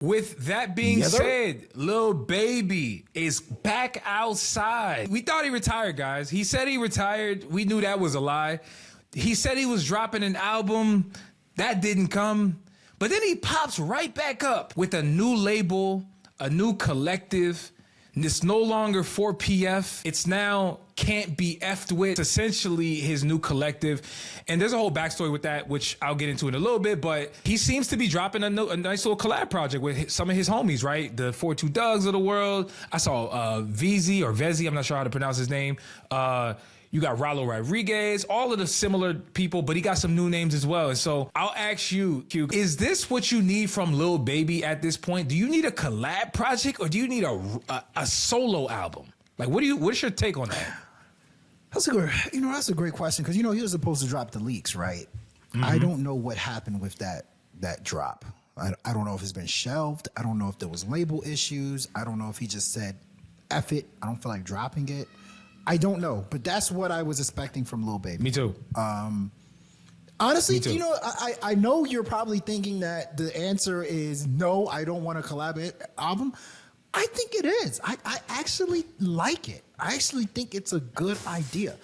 With that being said, Lil Baby is back outside. We thought he retired, guys. He said he retired. We knew that was a lie. He said he was dropping an album. That didn't come. But then he pops right back up with a new label, a new collective. And it's no longer 4PF. It's now Can't Be F'd With. It's essentially his new collective. And there's a whole backstory with that, which I'll get into in a little bit. But he seems to be dropping a nice little collab project with some of his homies, right? The 42 Dougs of the world. I saw VZ or Vezi, I'm not sure how to pronounce his name. You got Rallo Rodriguez, all of the similar people, but he got some new names as well. And so I'll ask you, Q, is this what you need from Lil Baby at this point? Do you need a collab project or do you need a solo album? Like, what's your take on that? That's a great question because he was supposed to drop the leaks, right? Mm-hmm. I don't know what happened with that drop. I don't know if it's been shelved. I don't know if there was label issues. I don't know if he just said, F it, I don't feel like dropping it. I don't know, but that's what I was expecting from Lil Baby. Me too. Honestly, Me too. I know you're probably thinking that the answer is no, I don't want a collab album. I think it is. I actually like it. I actually think it's a good idea.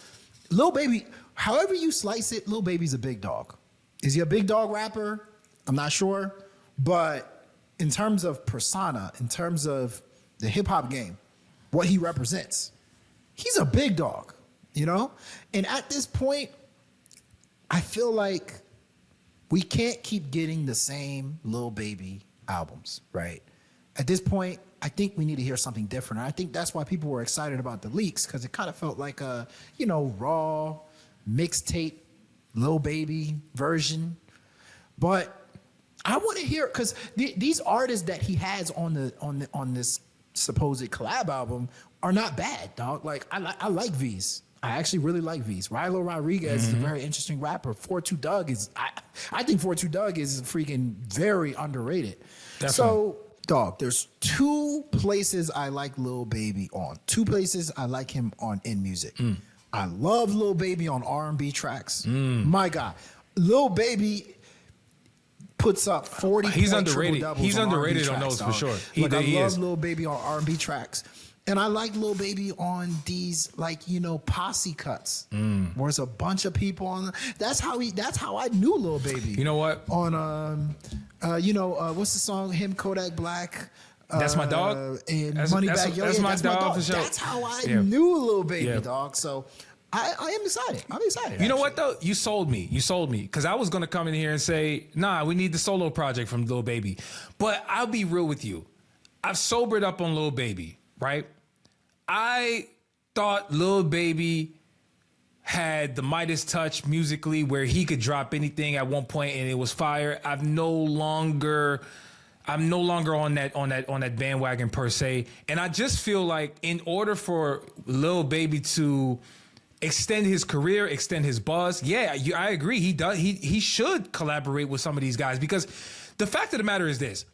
Lil Baby, however you slice it, Lil Baby's a big dog. Is he a big dog rapper? I'm not sure. But in terms of persona, in terms of the hip hop game, what he represents, he's a big dog, And at this point, I feel like we can't keep getting the same Lil Baby albums, right? At this point, I think we need to hear something different. And I think that's why people were excited about the leaks, because it kind of felt like a, raw mixtape Lil Baby version. But I want to hear, because these artists that he has on this supposed collab album are not bad, dog. Like, I like V's. I actually really like V's. Rilo Rodriguez is a very interesting rapper. 42 Doug is, I think 42 Doug is freaking very underrated. Definitely. So, dog, there's two places I like Lil Baby on. Two places I like him on in music. I love Lil Baby on R&B tracks. My God. Lil Baby puts up 40 He's underrated. He's underrated on those, dog. For sure. I love Lil Baby on R&B tracks. And I like Lil Baby on these, posse cuts, where it's a bunch of people on. That's how I knew Lil Baby. You know what? On what's the song? Him, Kodak Black. That's My Dog. And Moneybagg Yo. That's my dog for sure. That's how I knew Lil Baby, dog. So I am excited. I'm excited. You know what though? You sold me. Because I was gonna come in here and say, nah, we need the solo project from Lil Baby. But I'll be real with you. I've sobered up on Lil Baby, right? I thought Lil Baby had the Midas touch musically where he could drop anything at one point and it was fire. I'm no longer on that bandwagon per se. And I just feel like in order for Lil Baby to extend his career, extend his buzz, I agree. He should collaborate with some of these guys, because the fact of the matter is this.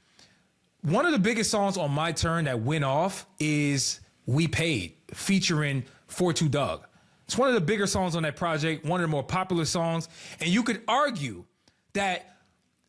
One of the biggest songs on My Turn that went off is We Paid, featuring 42 Doug. It's one of the bigger songs on that project, one of the more popular songs. And you could argue that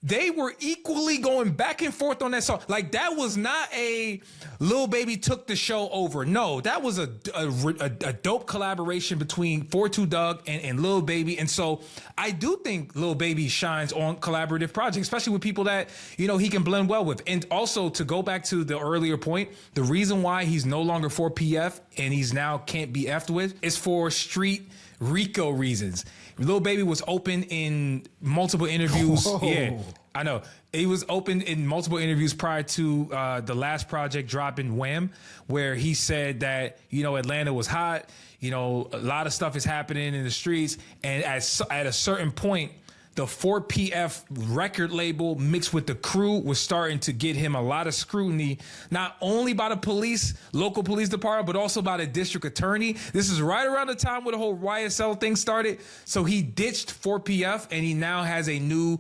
they were equally going back and forth on that song. Like, that was not a Lil Baby took the show over. No, that was a dope collaboration between 42 Doug and Lil Baby. And so I do think Lil Baby shines on collaborative projects, especially with people that, he can blend well with. And also, to go back to the earlier point, the reason why he's no longer 4PF and he's now Can't Be F'd With is for street Rico reasons. Lil Baby was open in multiple interviews. Whoa. Yeah, I know. He was open in multiple interviews prior to the last project dropping, Wham, where he said that, Atlanta was hot. A lot of stuff is happening in the streets. And at a certain point, the 4PF record label mixed with the crew was starting to get him a lot of scrutiny, not only by the police, local police department, but also by the district attorney. This is right around the time where the whole YSL thing started. So he ditched 4PF and he now has a new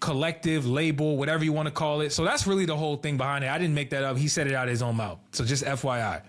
collective label, whatever you want to call it. So that's really the whole thing behind it. I didn't make that up. He said it out of his own mouth. So just FYI.